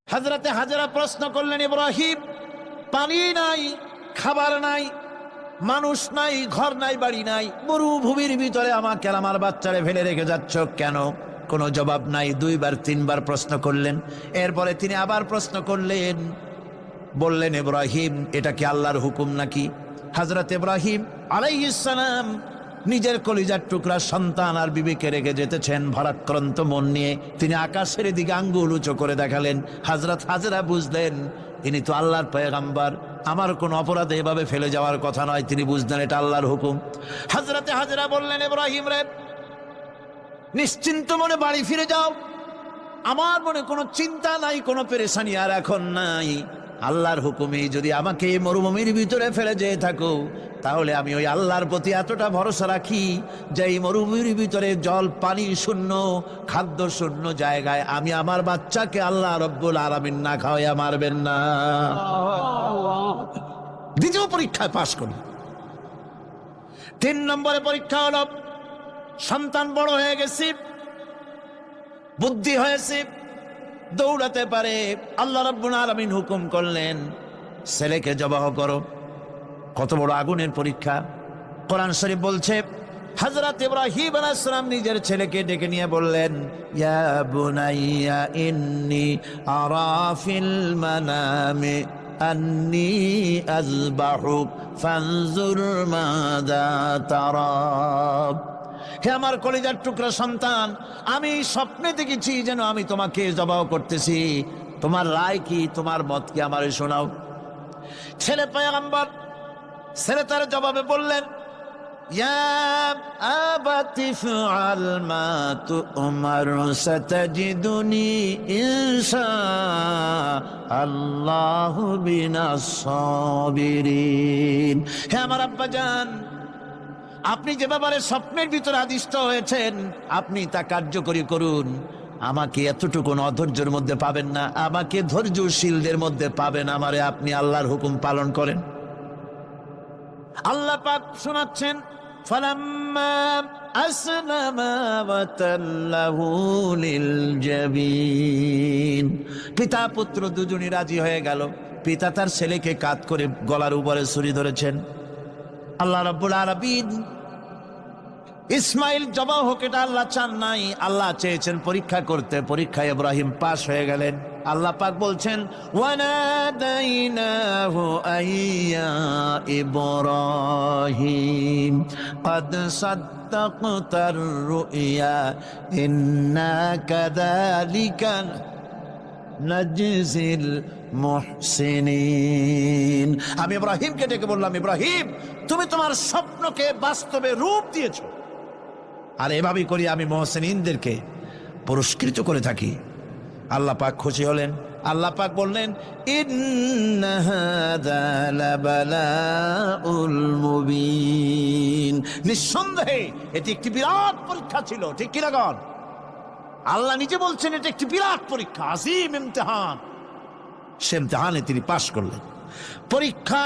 হযরতে হাজরা প্রশ্ন করলেন, ইব্রাহিম, পানি নাই, খাবার নাই, মানুষ নাই, ঘর নাই, বাড়ি নাই, মরুভূমির ভিতরে আমাকে আর আমার বাচ্চারে ফেলে রেখে যাচ্ছ কেন? কোনো জবাব নাই। দুইবার তিনবার প্রশ্ন করলেন। এরপরে তিনি আবার প্রশ্ন করলেন, বললেন, ইব্রাহিম, এটা কি আল্লাহর হুকুম নাকি? হযরত ইব্রাহিম আলাইহিস সালাম নিজের কলিজার টুকরা সন্তান আর বিবিকে রেখে যেতেছেন ভারাক্রান্ত মন নিয়ে। তিনি আকাশের দিকে আঙ্গুল উঁচু করে দেখালেন। হযরত হাজরা বুঝলেন ইনি তো আল্লাহর পয়গম্বর, আমার কোন অপরাধে এভাবে ফেলে যাওয়ার কথা নয়। তিনি বুঝলেন এটা আল্লাহর হুকুম। হযরতে হাজরা বললেন, ইব্রাহিম রে, নিশ্চিন্ত মনে বাড়ি ফিরে যাও। আমার মনে কোনো চিন্তা নাই, কোনো পেরেশানি আর এখন নাই। আল্লাহর হুকুমে যদি আমাকে এই মরুভূমির ভিতরে ফেলে যেয়ে থাকো, তাহলে আমি ওই আল্লাহর প্রতি এতটা ভরসা রাখি যে এই মরুভূমির ভিতরে জল পানি শূন্য, খাদ্য শূন্য জায়গায় আমি আমার বাচ্চাকে আল্লাহ রব্বুল আলামিন না খাওয়াইয়া মারবেন না। দ্বিতীয় পরীক্ষায় পাশ করল। 3 নম্বরে পরীক্ষা হলো, সন্তান বড় হয়ে গেছে, বুদ্ধি হয়েছে, দৌড়াতে পারে। আল্লাহ রাব্বুল আলামিন হুকুম করলেন, ছেলেকে জবাহ করো। কত বড় আগুনের পরীক্ষা! কোরআন শরীফ বলছে, হযরত ইব্রাহিম আলাইহিস সালাম নিজের ছেলেকে ডেকে নিয়ে বললেন, ইয়া বুনাইয়া ইন্নী আরা ফিল মানামি আন্নী আযবাহুক ফানজুর মাযা তারা। হে আমার কলিজার টুকরা সন্তান, আমি স্বপ্নে দেখেছি যেন আমি তোমাকে জবাহ করতেছি। তোমার রায় কি, তোমার মত কি, আমারে শোনাও। ছেলে পয়গম্বর, ছেলে তার জবাবে বললেন, ইয়া আবাতি ফাআল মা তু'মার সাতাজিদুনি ইনশাআল্লাহু বিনাস সাবিরিন। হে আমার আব্বাজান, আপনি যে ব্যাপারে স্বপ্নের ভিতরে আদিষ্ট হয়েছেন, আপনি তা কার্যকরী করুন। আমাকে এতটুকু অধৈর্যের মধ্যে পাবেন না, আমাকে ধৈর্যশীলদের মধ্যে পাবেন। আমারে আপনি আল্লাহর হুকুম পালন করেন। আল্লাহ পাক শোনাচ্ছেন, ফালাম্মা আসলামা ওয়া তাল্লাহু লিল জাবিন। পিতা পুত্র দুজনই রাজি হয়ে গেল। পিতা তার ছেলেকে কাঁধ করে গলার উপরে ছুরি ধরেছেন। আল্লাহ রাব্বুল আলামিন ইসমাইল জবাহ হোক, এটা আল্লাহ চান নাই, আল্লাহ চেয়েছেন পরীক্ষা করতে। পরীক্ষায় ইব্রাহিম পাশ হয়ে গেলেন। আল্লাহ পাক বলছেন, ওয়ানাদাইনাহু আইয়া ইব্রাহিম ক্বাদ সাদ্দাকতার রুইয়া ইন্না কাযালিকা নাজজিল মুহসিনিন। আমি ইব্রাহিমকে ডেকে বললাম, ইব্রাহিম, তুমি তোমার স্বপ্নকে বাস্তবে রূপ দিয়েছো, আর এভাবেই করি আমি মুহসিনিনদেরকে পুরস্কৃত করে থাকি। আল্লাহ পাক খুশি হলেন। আল্লাহ পাক বললেন, ইন্না হাযা লাবালাউল মুবিন। নিঃসন্দেহে এটি একটি বিরাট পরীক্ষা ছিল। ঠিক কি না গণ? আল্লাহ নিজে বলছেন এটা একটি বিরাট পরীক্ষা, আজিম ইমতিহান। সে ইমতিহানে তিনি পাশ করলেন। পরীক্ষায়